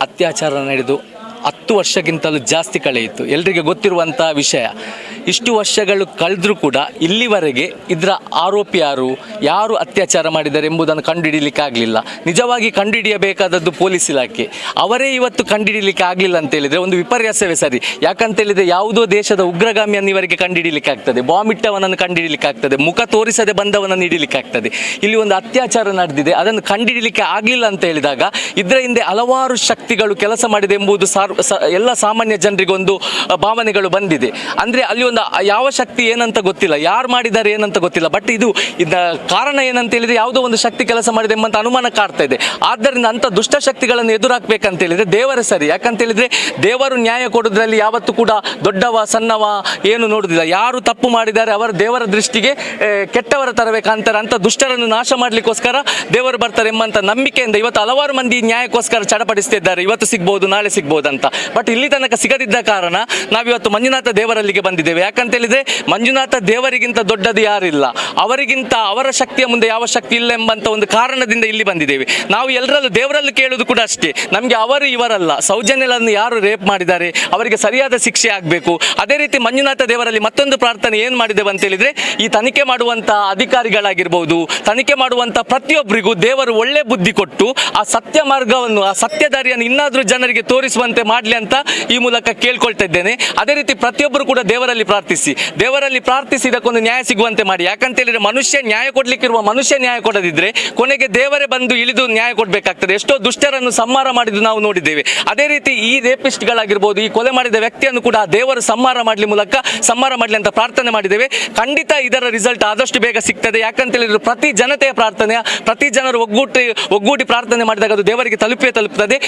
ಅತ್ಯಾಚಾರ ನಡೆದು 10 ವರ್ಷಕ್ಕಿಂತಲೂ ಜಾಸ್ತಿ ಕಳೆಯಿತು. ಎಲ್ರಿಗೆ ಗೊತ್ತಿರುವಂಥ ವಿಷಯ. ಇಷ್ಟು ವರ್ಷಗಳು ಕಳೆದರೂ ಕೂಡ ಇಲ್ಲಿವರೆಗೆ ಇದರ ಆರೋಪಿ ಯಾರು ಅತ್ಯಾಚಾರ ಮಾಡಿದ್ದಾರೆ ಎಂಬುದನ್ನು ಕಂಡುಹಿಡಿಯಲಿಕ್ಕೆ ಆಗಲಿಲ್ಲ. ನಿಜವಾಗಿ ಕಂಡುಹಿಡಿಯಬೇಕಾದದ್ದು ಪೊಲೀಸ್ ಇಲಾಖೆ. ಅವರೇ ಇವತ್ತು ಕಂಡುಹಿಡಿಯಲಿಕ್ಕೆ ಆಗಲಿಲ್ಲ ಅಂತ ಹೇಳಿದರೆ ಒಂದು ವಿಪರ್ಯಾಸವೇ ಸರಿ. ಯಾಕಂತೇಳಿದರೆ ಯಾವುದೋ ದೇಶದ ಉಗ್ರಗಾಮಿಯನ್ನು ಇವರಿಗೆ ಕಂಡುಹಿಡಿಯಲಿಕ್ಕೆ ಆಗ್ತದೆ, ಬಾಂಬ್ ಇಟ್ಟವನನ್ನು ಕಂಡುಹಿಡಿಯಲಿಕ್ಕೆ ಆಗ್ತದೆ, ಮುಖ ತೋರಿಸದೆ ಬಂದವನನ್ನು ಹಿಡಿಯಲಿಕ್ಕೆ ಆಗ್ತದೆ. ಇಲ್ಲಿ ಒಂದು ಅತ್ಯಾಚಾರ ನಡೆದಿದೆ, ಅದನ್ನು ಕಂಡುಹಿಡಿಯಲಿಕ್ಕೆ ಆಗಲಿಲ್ಲ ಅಂತ ಹೇಳಿದಾಗ ಇದರ ಹಿಂದೆ ಹಲವಾರು ಶಕ್ತಿಗಳು ಕೆಲಸ ಮಾಡಿದೆ ಎಂಬುದು ಎಲ್ಲ ಸಾಮಾನ್ಯ ಜನರಿಗೊಂದು ಭಾವನೆಗಳು ಬಂದಿದೆ. ಅಂದರೆ ಅಲ್ಲಿ ಒಂದು ಯಾವ ಶಕ್ತಿ ಏನಂತ ಗೊತ್ತಿಲ್ಲ, ಯಾರು ಮಾಡಿದ್ದಾರೆ ಏನಂತ ಗೊತ್ತಿಲ್ಲ. ಬಟ್ ಇದು ಕಾರಣ ಏನಂತ ಹೇಳಿದರೆ ಯಾವುದೋ ಒಂದು ಶಕ್ತಿ ಕೆಲಸ ಮಾಡಿದೆ ಎಂಬಂತ ಅನುಮಾನ ಕಾಡ್ತಾ ಇದೆ. ಆದ್ದರಿಂದ ಅಂಥ ದುಷ್ಟಶಕ್ತಿಗಳನ್ನು ಎದುರಾಕಬೇಕಂತ ಹೇಳಿದರೆ ದೇವರೇ ಸರಿ. ಯಾಕಂತ ಹೇಳಿದರೆ ದೇವರು ನ್ಯಾಯ ಕೊಡೋದ್ರಲ್ಲಿ ಯಾವತ್ತೂ ಕೂಡ ದೊಡ್ಡವ ಸಣ್ಣವ ಏನು ನೋಡುವುದಿಲ್ಲ. ಯಾರು ತಪ್ಪು ಮಾಡಿದ್ದಾರೆ ಅವರ ದೇವರ ದೃಷ್ಟಿಗೆ ಕೆಟ್ಟವರ ತರವೇ ಕಾಣ್ತಾರೆ. ಅಂಥ ದುಷ್ಟರನ್ನು ನಾಶ ಮಾಡಲಿಕ್ಕೋಸ್ಕರ ದೇವರು ಬರ್ತಾರೆ ಎಂಬಂಥ ನಂಬಿಕೆಯಿಂದ ಇವತ್ತು ಹಲವಾರು ಮಂದಿ ನ್ಯಾಯಕ್ಕೋಸ್ಕರ ಚಡಪಡಿಸ್ತಿದ್ದಾರೆ. ಇವತ್ತು ಸಿಗ್ಬೋದು, ನಾಳೆ ಸಿಗ್ಬೋದು ಅಂತ. ಬಟ್ ಇಲ್ಲಿ ತನಕ ಸಿಗದಿದ್ದ ಕಾರಣ ನಾವಿವತ್ತು ಮಂಜುನಾಥ ದೇವರಲ್ಲಿಗೆ ಬಂದಿದ್ದೇವೆ. ಯಾಕಂತ ಹೇಳಿದ್ರೆ ಮಂಜುನಾಥ ದೇವರಿಗಿಂತ ದೊಡ್ಡದು ಯಾರಿಲ್ಲ, ಅವರಿಗಿಂತ ಅವರ ಶಕ್ತಿಯ ಮುಂದೆ ಯಾವ ಶಕ್ತಿ ಇಲ್ಲ ಎಂಬಂತ ಒಂದು ಕಾರಣದಿಂದ ಇಲ್ಲಿ ಬಂದಿದ್ದೇವೆ. ನಾವು ಎಲ್ಲರಲ್ಲೂ ದೇವರಲ್ಲಿ ಕೇಳೋದು ಕೂಡ ಅಷ್ಟೇ, ನಮಗೆ ಅವರು ಇವರಲ್ಲ, ಸೌಜನ್ಯಗಳನ್ನು ಯಾರು ರೇಪ್ ಮಾಡಿದ್ದಾರೆ ಅವರಿಗೆ ಸರಿಯಾದ ಶಿಕ್ಷೆ ಆಗಬೇಕು. ಅದೇ ರೀತಿ ಮಂಜುನಾಥ ದೇವರಲ್ಲಿ ಮತ್ತೊಂದು ಪ್ರಾರ್ಥನೆ ಏನು ಮಾಡಿದ್ದೇವೆ ಅಂತ ಹೇಳಿದ್ರೆ, ಈ ತನಿಖೆ ಮಾಡುವಂಥ ಅಧಿಕಾರಿಗಳಾಗಿರ್ಬೋದು, ತನಿಖೆ ಮಾಡುವಂಥ ಪ್ರತಿಯೊಬ್ಬರಿಗೂ ದೇವರು ಒಳ್ಳೆ ಬುದ್ಧಿ ಕೊಟ್ಟು ಆ ಸತ್ಯ ಮಾರ್ಗವನ್ನು, ಆ ಸತ್ಯ ದಾರಿಯನ್ನು ಇನ್ನಾದರೂ ಜನರಿಗೆ ತೋರಿಸುವಂತೆ ಮಾಡಲಿ ಅಂತ ಈ ಮೂಲಕ ಕೇಳ್ಕೊಳ್ತಾ ಇದ್ದೇನೆ. ಅದೇ ರೀತಿ ಪ್ರತಿಯೊಬ್ಬರು ಕೂಡ ದೇವರಲ್ಲಿ ಪ್ರಾರ್ಥಿಸಿ ಇದಕ್ಕೊಂದು ನ್ಯಾಯ ಸಿಗುವಂತೆ ಮಾಡಿ. ಯಾಕಂತ ಹೇಳಿದ್ರೆ ಮನುಷ್ಯ ನ್ಯಾಯ ಕೊಡ್ಲಿಕ್ಕಿರುವ ಮನುಷ್ಯ ನ್ಯಾಯ ಕೊಡದಿದ್ರೆ ಕೊನೆಗೆ ದೇವರೇ ಬಂದು ಇಳಿದು ನ್ಯಾಯ ಕೊಡಬೇಕಾಗ್ತದೆ. ಎಷ್ಟೋ ದುಷ್ಟರನ್ನು ಸಂಹಾರ ಮಾಡಿದ್ದು ನಾವು ನೋಡಿದ್ದೇವೆ. ಅದೇ ರೀತಿ ಈ ರೇಪಿಸ್ಟ್ಗಳಾಗಿರ್ಬೋದು, ಈ ಕೊಲೆ ಮಾಡಿದ ವ್ಯಕ್ತಿಯನ್ನು ಕೂಡ ದೇವರು ಸಂಹಾರ ಮಾಡಲಿ ಅಂತ ಪ್ರಾರ್ಥನೆ ಮಾಡಿದ್ದೇವೆ. ಖಂಡಿತ ಇದರ ರಿಸಲ್ಟ್ ಆದಷ್ಟು ಬೇಗ ಸಿಗ್ತದೆ. ಯಾಕಂತ ಹೇಳಿದ್ರೆ ಪ್ರತಿ ಜನತೆಯ ಪ್ರಾರ್ಥನೆ, ಪ್ರತಿ ಜನರು ಒಗ್ಗೂಡಿ ಪ್ರಾರ್ಥನೆ ಮಾಡಿದಾಗ ಅದು ದೇವರಿಗೆ ತಲುಪುತ್ತದೆ.